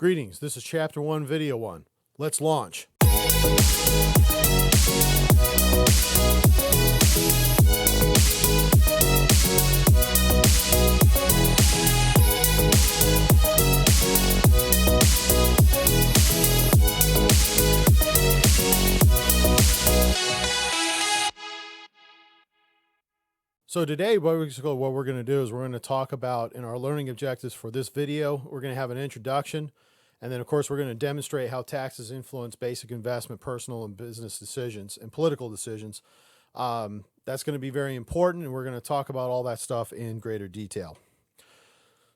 Greetings, this is Chapter 1, Video 1. Let's launch. So today, what we're going to do is we're going to talk about, in our learning objectives for this video, we're going to have an introduction, and then of course we're going to demonstrate how taxes influence basic investment, personal and business decisions, and political decisions. That's going to be very important, and we're going to talk about all that stuff in greater detail.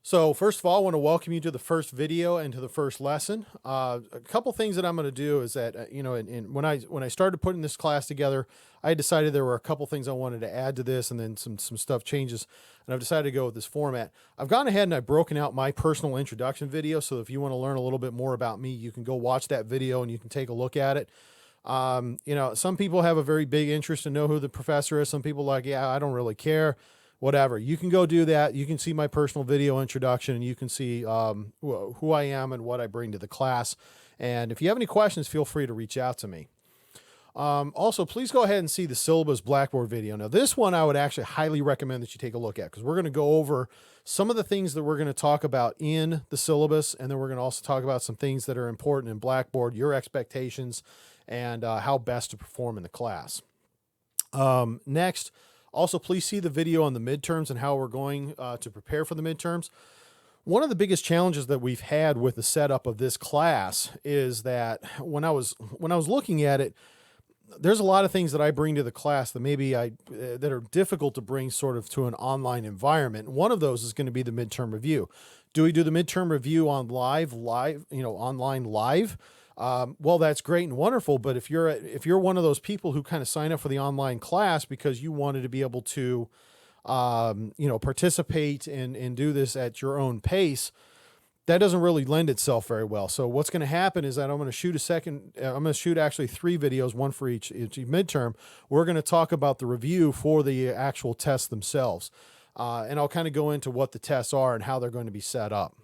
So first of all, I want to welcome you to the first video and to the first lesson. A couple things that I'm going to do is that, when I started putting this class together, I decided there were a couple things I wanted to add to this, and then some stuff changes, and I've decided to go with this format. I've gone ahead and I've broken out my personal introduction video, so if you want to learn a little bit more about me, you can go watch that video and you can take a look at it. Some people have a very big interest to know who the professor is. Some people are like, yeah, I don't really care. Whatever. You can go do that. You can see my personal video introduction, and you can see who I am and what I bring to the class. And if you have any questions, feel free to reach out to me. Also, please go ahead and see the syllabus Blackboard video. Now, this one I would actually highly recommend that you take a look at, because we're going to go over some of the things that we're going to talk about in the syllabus, and then we're going to also talk about some things that are important in Blackboard, your expectations, and how best to perform in the class. Next, also, please see the video on the midterms and how we're going to prepare for the midterms. One of the biggest challenges that we've had with the setup of this class is that when I was looking at it, there's a lot of things that I bring to the class that that are difficult to bring sort of to an online environment. One of those is going to be the midterm review. Do we do the midterm review on online live? Well, that's great and wonderful, but if you're one of those people who kind of sign up for the online class because you wanted to be able to, participate and do this at your own pace, that doesn't really lend itself very well. So what's going to happen is that I'm going to shoot actually 3 videos, one for each midterm. We're going to talk about the review for the actual tests themselves. And I'll kind of go into what the tests are and how they're going to be set up.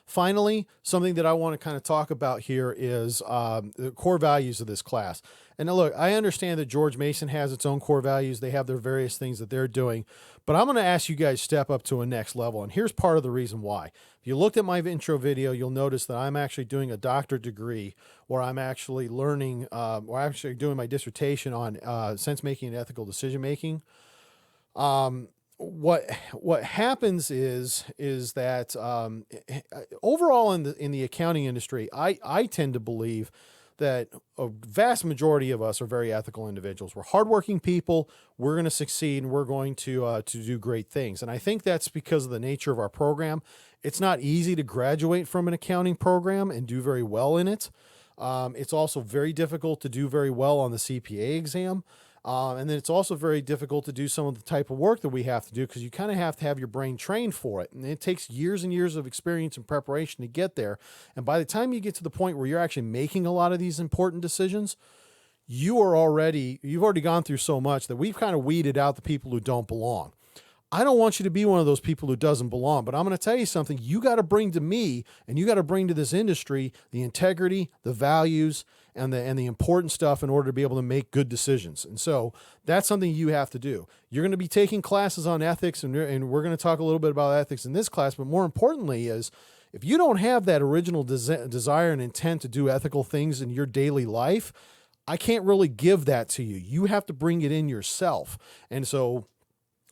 Finally, something that I want to kind of talk about here is the core values of this class. And now look, I understand that George Mason has its own core values. They have their various things that they're doing, but I'm going to ask you guys to step up to a next level. And here's part of the reason why. If you looked at my intro video, you'll notice that I'm actually doing a doctorate degree where I'm actually learning, doing my dissertation on sense making and ethical decision making. What happens is that overall in the accounting industry, I tend to believe that a vast majority of us are very ethical individuals. We're hardworking people. We're going to succeed, and we're going to do great things. And I think that's because of the nature of our program. It's not easy to graduate from an accounting program and do very well in it. It's also very difficult to do very well on the CPA exam. And then it's also very difficult to do some of the type of work that we have to do, because you kind of have to have your brain trained for it. And it takes years and years of experience and preparation to get there. And by the time you get to the point where you're actually making a lot of these important decisions, you've already gone through so much that we've kind of weeded out the people who don't belong. I don't want you to be one of those people who doesn't belong, but I'm going to tell you something. You got to bring to me, and you got to bring to this industry, the integrity, the values, and the important stuff in order to be able to make good decisions. And so that's something you have to do. You're going to be taking classes on ethics, and we're going to talk a little bit about ethics in this class, but more importantly is, if you don't have that original desire and intent to do ethical things in your daily life, I can't really give that to you. You have to bring it in yourself. And so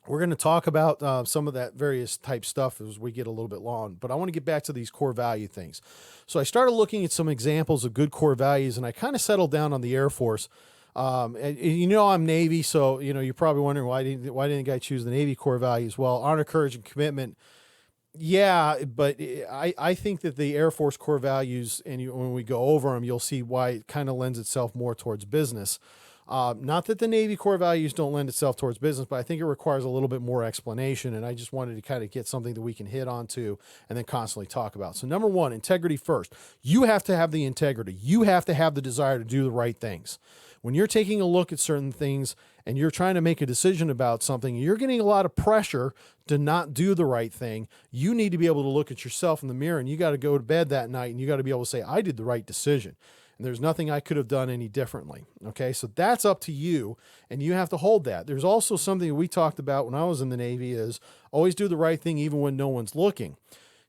we're going to talk about some of that various type stuff as we get a little bit long, but I want to get back to these core value things. So I started looking at some examples of good core values, and I kind of settled down on the Air Force. I'm Navy, so you're probably wondering why didn't the guy choose the Navy core values? Well, honor, courage, and commitment. Yeah, but I think that the Air Force core values, and when we go over them, you'll see why it kind of lends itself more towards business. Not that the Navy core values don't lend itself towards business, but I think it requires a little bit more explanation. And I just wanted to kind of get something that we can hit onto and then constantly talk about. So number one, integrity first. You have to have the integrity. You have to have the desire to do the right things. When you're taking a look at certain things and you're trying to make a decision about something, you're getting a lot of pressure to not do the right thing. You need to be able to look at yourself in the mirror, and you got to go to bed that night and you got to be able to say, I did the right decision. And there's nothing I could have done any differently. Okay. So that's up to you, and you have to hold that. There's also something we talked about when I was in the Navy is always do the right thing even when no one's looking.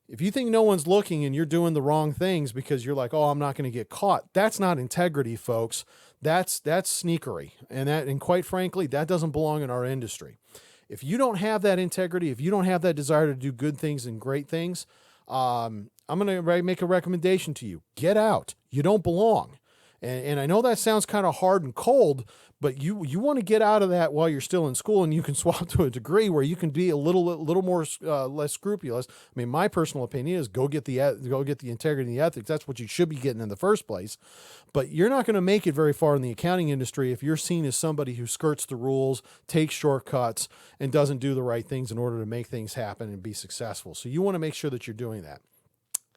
If you think no one's looking and you're doing the wrong things because you're like, oh, I'm not going to get caught, that's not integrity, folks. That's sneakery. And quite frankly, that doesn't belong in our industry. If you don't have that integrity, if you don't have that desire to do good things and great things, I'm going to make a recommendation to you. Get out. You don't belong. And I know that sounds kind of hard and cold, but you want to get out of that while you're still in school, and you can swap to a degree where you can be a little more less scrupulous. I mean, my personal opinion is go get the integrity and the ethics. That's what you should be getting in the first place. But you're not going to make it very far in the accounting industry if you're seen as somebody who skirts the rules, takes shortcuts, and doesn't do the right things in order to make things happen and be successful. So you want to make sure that you're doing that.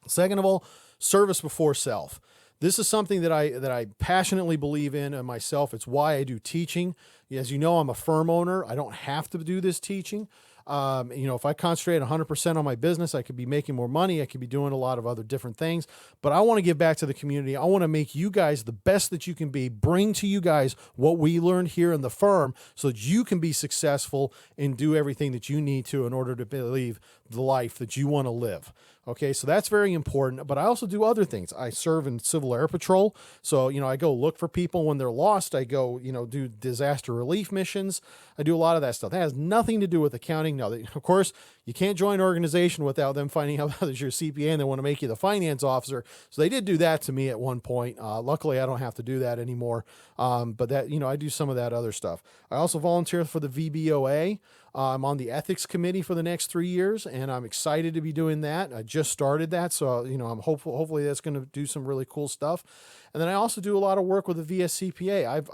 Second of all, service before self. This is something that I passionately believe in myself. It's why I do teaching. As you know, I'm a firm owner. I don't have to do this teaching. If I concentrate 100% on my business, I could be making more money. I could be doing a lot of other different things, but I want to give back to the community. I want to make you guys the best that you can be, bring to you guys what we learned here in the firm so that you can be successful and do everything that you need to in order to live the life that you want to live. Okay, so that's very important, but I also do other things. I serve in Civil Air Patrol, so, I go look for people when they're lost. I go, do disaster relief missions. I do a lot of that stuff. That has nothing to do with accounting. Now, of course, you can't join an organization without them finding out that you're a CPA and they want to make you the finance officer. So they did do that to me at one point. Luckily, I don't have to do that anymore, but that, I do some of that other stuff. I also volunteer for the VBOA. I'm on the ethics committee for the next 3 years, and I'm excited to be doing that. I just started that, so I'm hopefully that's going to do some really cool stuff. And then I also do a lot of work with the VSCPA.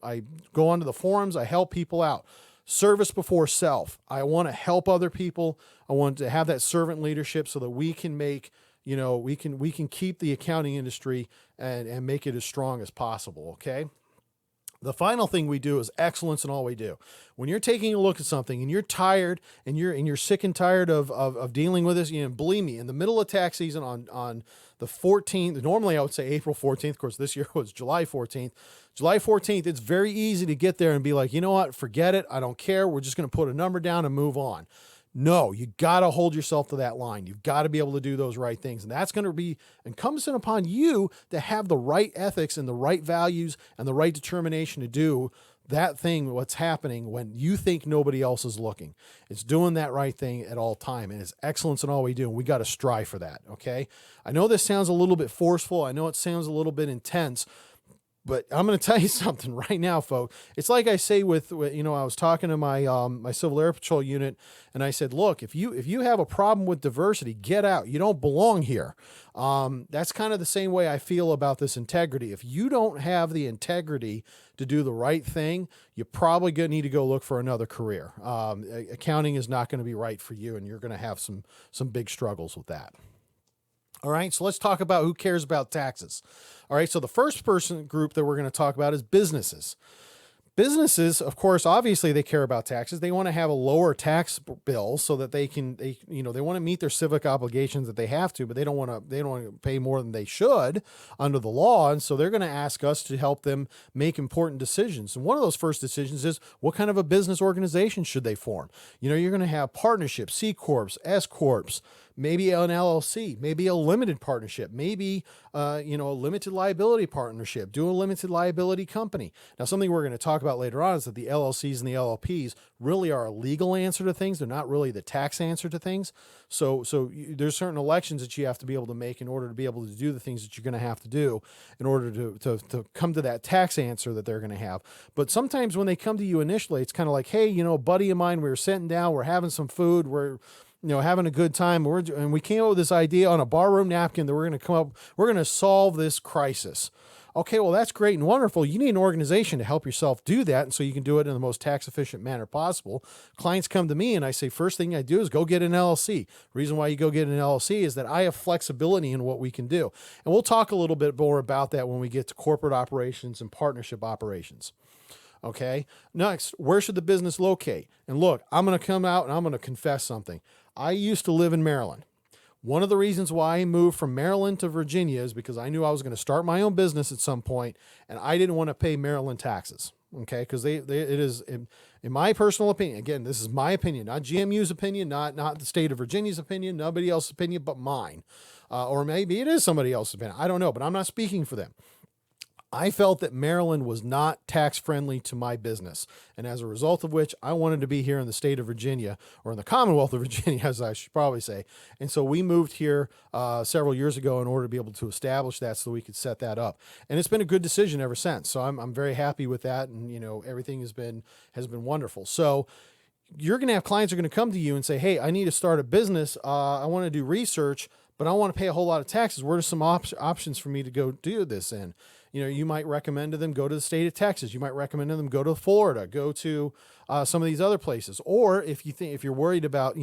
I go onto the forums. I help people out. Service before self. I want to help other people. I want to have that servant leadership so that we can make we can keep the accounting industry and make it as strong as possible. Okay. The final thing we do is excellence in all we do. When you're taking a look at something and you're tired and you're sick and tired of dealing with this, believe me, in the middle of tax season on the 14th, normally I would say April 14th. Of course, this year was July 14th. July 14th, it's very easy to get there and be like, you know what, forget it. I don't care. We're just going to put a number down and move on. No, you got to hold yourself to that line. You've got to be able to do those right things. And that's going to be incumbent upon you to have the right ethics and the right values and the right determination to do that thing, what's happening when you think nobody else is looking. It's doing that right thing at all time. And it's excellence in all we do. And we got to strive for that. Okay. I know this sounds a little bit forceful. I know it sounds a little bit intense, but I'm going to tell you something right now, folks. It's like I say with I was talking to my my Civil Air Patrol unit, and I said, look, if you have a problem with diversity, get out. You don't belong here. That's kind of the same way I feel about this integrity. If you don't have the integrity to do the right thing, you're probably going to need to go look for another career. Accounting is not going to be right for you, and you're going to have some big struggles with that. All right, so let's talk about who cares about taxes. All right, so the first person group that we're going to talk about is businesses. Businesses, of course, obviously they care about taxes. They want to have a lower tax bill so that they want to meet their civic obligations that they have to, but they don't want to pay more than they should under the law. And so they're going to ask us to help them make important decisions. And one of those first decisions is what kind of a business organization should they form? You're going to have partnerships, C Corps, S Corps, maybe an LLC, maybe a limited partnership, maybe, a limited liability partnership, do a limited liability company. Now, something we're going to talk about later on is that the LLCs and the LLPs really are a legal answer to things. They're not really the tax answer to things. So there's certain elections that you have to be able to make in order to be able to do the things that you're going to have to do in order to come to that tax answer that they're going to have. But sometimes when they come to you initially, it's kind of like, hey, a buddy of mine, we were sitting down, we're having some food, having a good time. And we came up with this idea on a barroom napkin that we're going to solve this crisis. Okay, well, that's great and wonderful. You need an organization to help yourself do that, and so you can do it in the most tax-efficient manner possible. Clients come to me, and I say, first thing I do is go get an LLC. The reason why you go get an LLC is that I have flexibility in what we can do. And we'll talk a little bit more about that when we get to corporate operations and partnership operations. Okay, next, where should the business locate? And look, I'm going to come out and I'm going to confess something. I used to live in Maryland. One of the reasons why I moved from Maryland to Virginia is because I knew I was going to start my own business at some point, and I didn't want to pay Maryland taxes. Okay, because it is, in my personal opinion, again, this is my opinion, not GMU's opinion, not the state of Virginia's opinion, nobody else's opinion but mine. Or maybe it is somebody else's opinion. I don't know, but I'm not speaking for them. I felt that Maryland was not tax friendly to my business. And as a result of which, I wanted to be here in the state of Virginia, or in the Commonwealth of Virginia, as I should probably say. And so we moved here several years ago in order to be able to establish that so we could set that up. And it's been a good decision ever since. So I'm very happy with that. And, everything has been wonderful. So you're going to have clients who are going to come to you and say, hey, I need to start a business. I want to do research, but I don't want to pay a whole lot of taxes. What are some options for me to go do this in? You might recommend to them, go to the state of Texas. You might recommend to them, go to Florida, go to some of these other places. Or if you're worried about,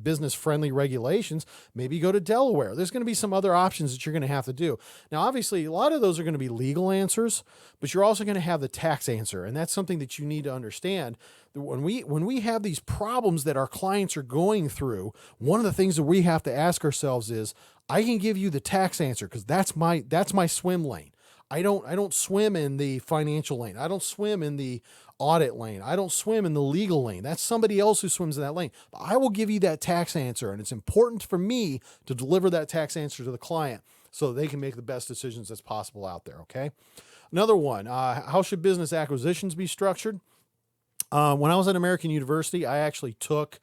business friendly regulations, maybe go to Delaware. There's going to be some other options that you're going to have to do. Now, obviously, a lot of those are going to be legal answers, but you're also going to have the tax answer. And that's something that you need to understand. When we have these problems that our clients are going through, one of the things that we have to ask ourselves is, I can give you the tax answer because that's my swim lane. I don't swim in the financial lane. I don't swim in the audit lane. I don't swim in the legal lane. That's somebody else who swims in that lane. But I will give you that tax answer, and it's important for me to deliver that tax answer to the client so that they can make the best decisions that's possible out there, okay? Another one, how should business acquisitions be structured? When I was at American University, I actually took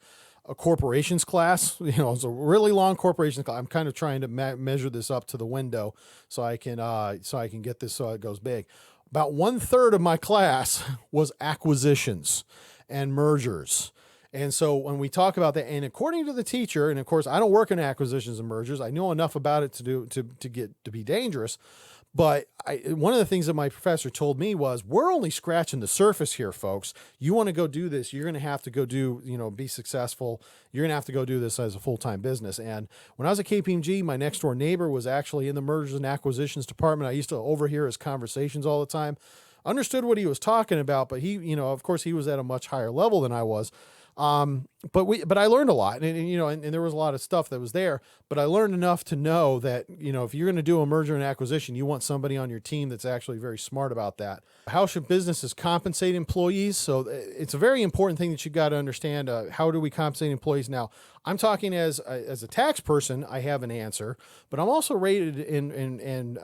a corporations class. It's a really long corporations class. I'm kind of trying to measure this up to the window so I can get this so it goes big. About 1/3 of my class was acquisitions and mergers. And so when we talk about that, and according to the teacher, and of course I don't work in acquisitions and mergers, I know enough about it to be dangerous. But one of the things that my professor told me was, we're only scratching the surface here, folks. You want to go do this, you're going to have to go do, be successful. You're going to have to go do this as a full-time business. And when I was at KPMG, my next door neighbor was actually in the mergers and acquisitions department. I used to overhear his conversations all the time, understood what he was talking about, but he, of course he was at a much higher level than I was. But I learned a lot, and there was a lot of stuff that was there, but I learned enough to know that, if you're going to do a merger and acquisition, you want somebody on your team that's actually very smart about that. How should businesses compensate employees? So it's a very important thing that you got to understand. How do we compensate employees? Now, I'm talking as a tax person, I have an answer, but I'm also rated and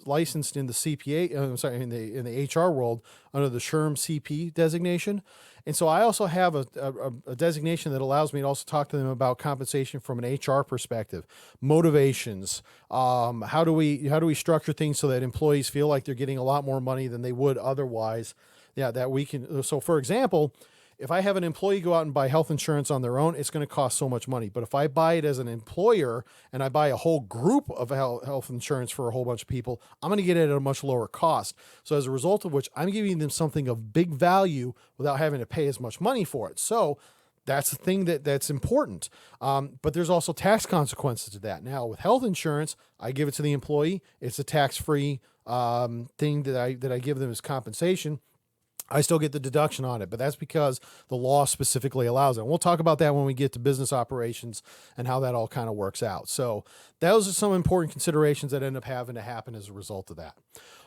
licensed in the CPA, in the HR world under the SHRM CP designation. And so I also have a designation that allows me to also talk to them about compensation from an HR perspective, motivations. How do we structure things so that employees feel like they're getting a lot more money than they would otherwise? Yeah, that we can. So for example, if I have an employee go out and buy health insurance on their own, it's going to cost so much money. But if I buy it as an employer and I buy a whole group of health insurance for a whole bunch of people, I'm going to get it at a much lower cost. So as a result of which, I'm giving them something of big value without having to pay as much money for it. So that's the thing that's important. But there's also tax consequences to that. Now with health insurance, I give it to the employee. It's a tax-free thing that I give them as compensation. I still get the deduction on it, but that's because the law specifically allows it. And we'll talk about that when we get to business operations and how that all kind of works out. So those are some important considerations that end up having to happen as a result of that.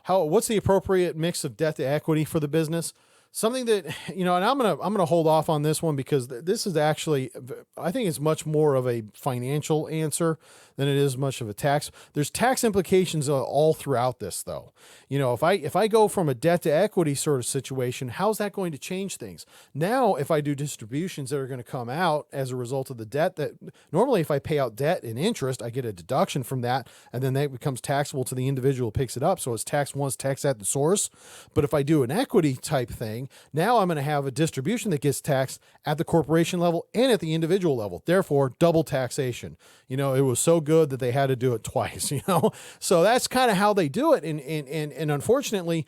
What's the appropriate mix of debt to equity for the business? Something that, and I'm going to hold off on this one because this is actually, I think it's much more of a financial answer than it is much of a tax. There's tax implications all throughout this though. If I go from a debt to equity sort of situation, how's that going to change things? Now, if I do distributions that are going to come out as a result of the debt, that normally if I pay out debt and interest, I get a deduction from that, and then that becomes taxable to the individual who picks it up. So it's tax once, tax at the source. But if I do an equity type thing, thing. Now I'm going to have a distribution that gets taxed at the corporation level and at the individual level. Therefore, double taxation. It was so good that they had to do it twice, So that's kind of how they do it. And unfortunately,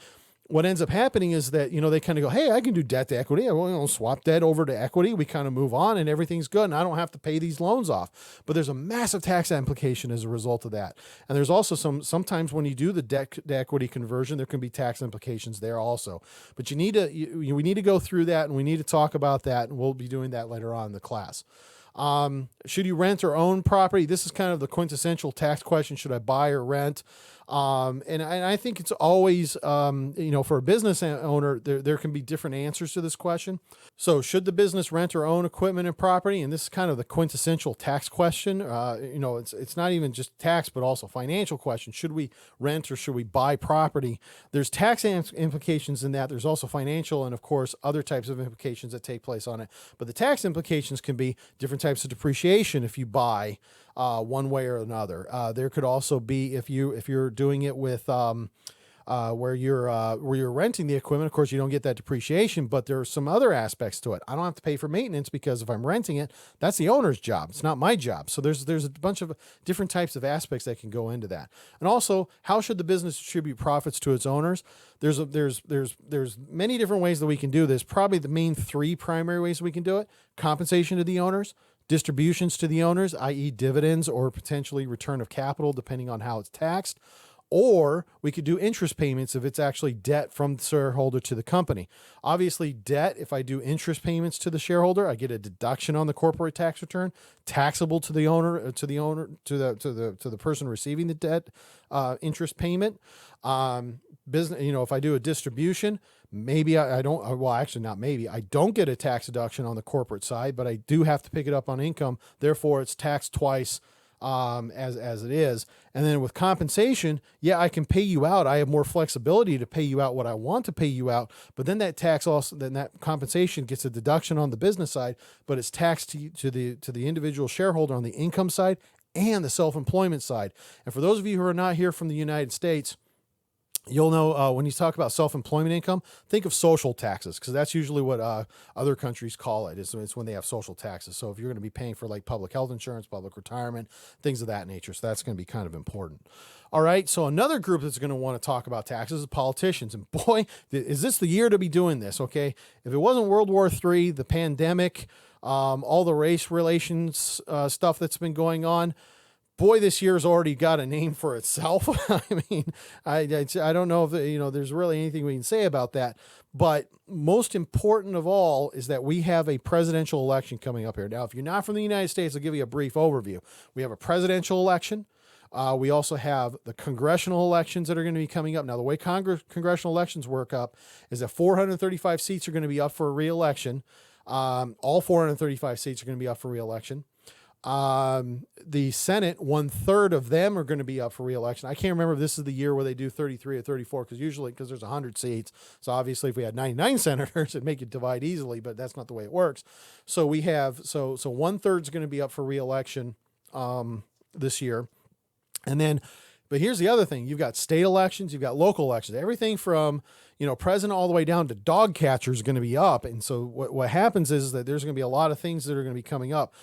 what ends up happening is that, they kind of go, hey, I can do debt to equity. I will swap debt over to equity. We kind of move on and everything's good. And I don't have to pay these loans off. But there's a massive tax implication as a result of that. And there's also sometimes when you do the debt to equity conversion, there can be tax implications there also. But we need to go through that, and we need to talk about that. And we'll be doing that later on in the class. Should you rent or own property? This is kind of the quintessential tax question. Should I buy or rent? And I think it's always, for a business owner, there can be different answers to this question. So should the business rent or own equipment and property? And this is kind of the quintessential tax question. It's not even just tax, but also financial question. Should we rent or should we buy property? There's tax implications in that. There's also financial and, of course, other types of implications that take place on it. But the tax implications can be different types of depreciation if you buy one way or another. There could also be if you're doing it with where you're renting the equipment. Of course, you don't get that depreciation, but there are some other aspects to it. I don't have to pay for maintenance because if I'm renting it, that's the owner's job. It's not my job. So there's a bunch of different types of aspects that can go into that. And also, how should the business distribute profits to its owners? There's many different ways that we can do this. Probably the main three primary ways we can do it: compensation to the owners, distributions to the owners, i.e. dividends or potentially return of capital, depending on how it's taxed. Or we could do interest payments if it's actually debt from the shareholder to the company. Obviously, debt, if I do interest payments to the shareholder, I get a deduction on the corporate tax return, taxable to the owner, to the person receiving the debt interest payment. Business, if I do a distribution, maybe I don't, well, actually not maybe, I don't get a tax deduction on the corporate side, but I do have to pick it up on income. Therefore, it's taxed twice as it is. And then with compensation, yeah, I can pay you out. I have more flexibility to pay you out what I want to pay you out. But then that compensation gets a deduction on the business side, but it's taxed to the individual shareholder on the income side and the self-employment side. And for those of you who are not here from the United States, you'll know when you talk about self-employment income, think of social taxes, because that's usually what other countries call it. It's when they have social taxes. So if you're going to be paying for like public health insurance, public retirement, things of that nature. So that's going to be kind of important. All right. So another group that's going to want to talk about taxes is politicians. And boy, is this the year to be doing this, okay? If it wasn't World War III, the pandemic, all the race relations stuff that's been going on, boy, this year's already got a name for itself. I mean, I don't know if, there's really anything we can say about that. But most important of all is that we have a presidential election coming up here. Now, if you're not from the United States, I'll give you a brief overview. We have a presidential election. We also have the congressional elections that are going to be coming up. Now, the way congressional elections work up is that 435 seats are going to be up for re-election. All 435 seats are going to be up for re-election. The Senate, 1/3 of them are going to be up for re-election. I can't remember if this is the year where they do 33 or 34, because there's 100 seats. So obviously if we had 99 senators, it'd make it divide easily, but that's not the way it works. So we have, so 1/3 is going to be up for re-election, this year. And then, but here's the other thing. You've got state elections, you've got local elections, everything from, president all the way down to dog catcher is going to be up. And so what happens is that there's going to be a lot of things that are going to be coming up.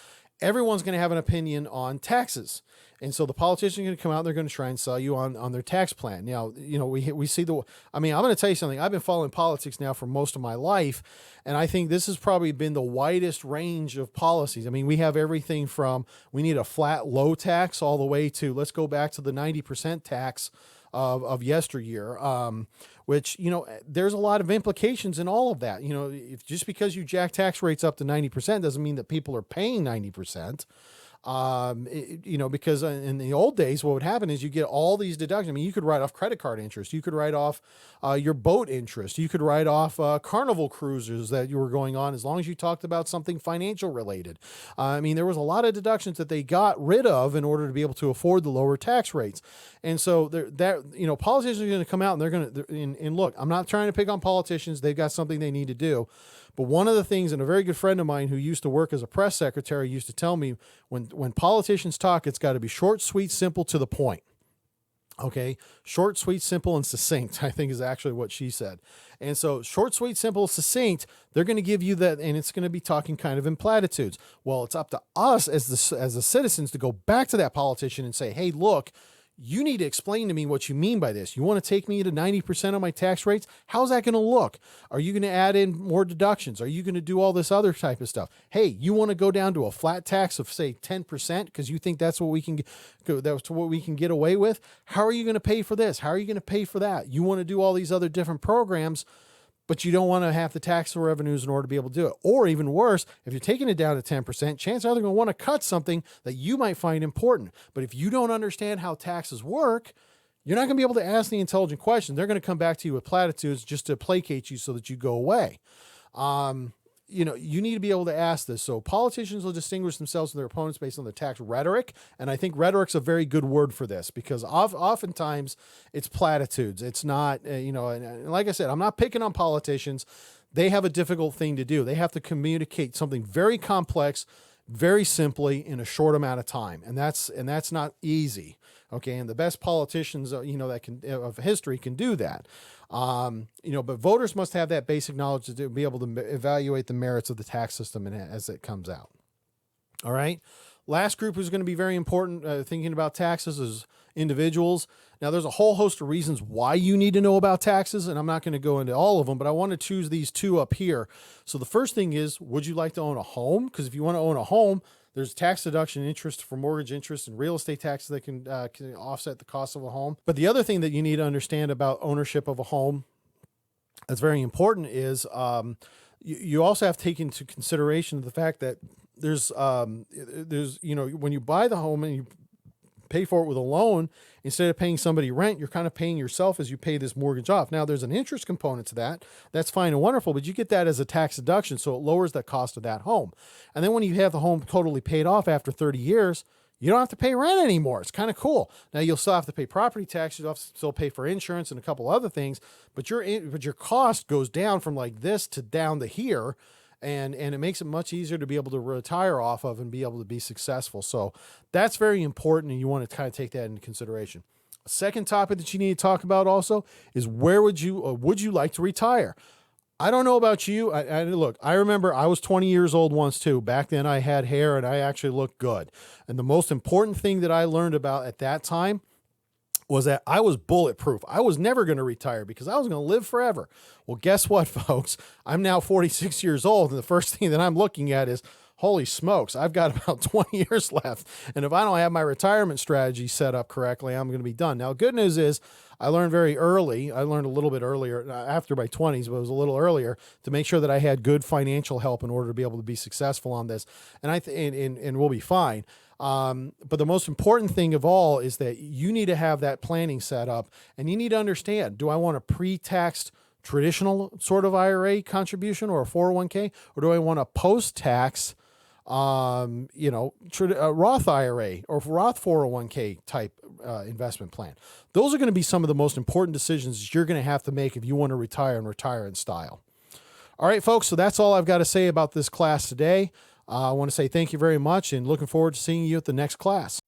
Everyone's going to have an opinion on taxes. And so the politicians are going to come out and they're going to try and sell you on their tax plan. Now, we see I'm going to tell you something. I've been following politics now for most of my life. And I think this has probably been the widest range of policies. I mean, we have everything from, we need a flat low tax all the way to, let's go back to the 90% tax of yesteryear, which, there's a lot of implications in all of that. If just because you jack tax rates up to 90% doesn't mean that people are paying 90%. Because in the old days, what would happen is you get all these deductions. I mean, you could write off credit card interest. You could write off your boat interest. You could write off Carnival cruises that you were going on, as long as you talked about something financial related. I mean, there was a lot of deductions that they got rid of in order to be able to afford the lower tax rates. And so politicians are going to come out and they're going to, and look, I'm not trying to pick on politicians. They've got something they need to do. But one of the things, and a very good friend of mine who used to work as a press secretary used to tell me, when politicians talk, it's got to be short, sweet, simple, to the point. Okay. Short, sweet, simple, and succinct, I think is actually what she said. And so short, sweet, simple, succinct, they're going to give you that, and it's going to be talking kind of in platitudes. Well, it's up to us as the citizens to go back to that politician and say, hey, look, you need to explain to me what you mean by this. You want to take me to 90% of my tax rates? How's that going to look? Are you going to add in more deductions? Are you going to do all this other type of stuff? Hey, you want to go down to a flat tax of say 10% because you think that's what we can get away with? How are you going to pay for this? How are you going to pay for that? You want to do all these other different programs, but you don't want to have the tax revenues in order to be able to do it. Or even worse, if you're taking it down to 10%, chances are they're going to want to cut something that you might find important. But if you don't understand how taxes work, you're not going to be able to ask the intelligent question. They're going to come back to you with platitudes just to placate you so that you go away. You need to be able to ask this. So politicians will distinguish themselves from their opponents based on their tax rhetoric. And I think rhetoric's a very good word for this because oftentimes it's platitudes. It's not, and like I said, I'm not picking on politicians. They have a difficult thing to do. They have to communicate something very complex, very simply in a short amount of time. And that's not easy. Okay. And the best politicians, of history can do that. But voters must have that basic knowledge to be able to evaluate the merits of the tax system as it comes out. All right. Last group who's going to be very important, thinking about taxes is individuals. Now there's a whole host of reasons why you need to know about taxes, and I'm not going to go into all of them, but I want to choose these two up here. So the first thing is, would you like to own a home? Because if you want to own a home, there's tax deduction interest for mortgage interest and real estate taxes that can offset the cost of a home. But the other thing that you need to understand about ownership of a home that's very important is you also have to take into consideration the fact that there's when you buy the home and you pay for it with a loan, instead of paying somebody rent, you're kind of paying yourself as you pay this mortgage off. Now there's an interest component to that. That's fine and wonderful, but you get that as a tax deduction. So it lowers the cost of that home. And then when you have the home totally paid off after 30 years, you don't have to pay rent anymore. It's kind of cool. Now you'll still have to pay property tax. You'll have to still pay for insurance and a couple other things, but your cost goes down from like this to down to here. And it makes it much easier to be able to retire off of and be able to be successful. So that's very important, and you want to kind of take that into consideration. A second topic that you need to talk about also is where would you like to retire? I don't know about you. Look, I remember I was 20 years old once too. Back then I had hair and I actually looked good. And the most important thing that I learned about at that time was that I was bulletproof. I was never going to retire because I was going to live forever. Well, guess what, folks? I'm now 46 years old, and the first thing that I'm looking at is, holy smokes, I've got about 20 years left. And if I don't have my retirement strategy set up correctly, I'm going to be done. Now, good news is I learned very early. I learned a little bit earlier, after my 20s, but it was a little earlier, to make sure that I had good financial help in order to be able to be successful on this. And and we'll be fine. But the most important thing of all is that you need to have that planning set up, and you need to understand, do I want a pre-taxed traditional sort of IRA contribution or a 401k, or do I want a post-tax, Roth IRA or Roth 401k type investment plan? Those are going to be some of the most important decisions you're going to have to make if you want to retire in style. All right, folks. So that's all I've got to say about this class today. I want to say thank you very much and looking forward to seeing you at the next class.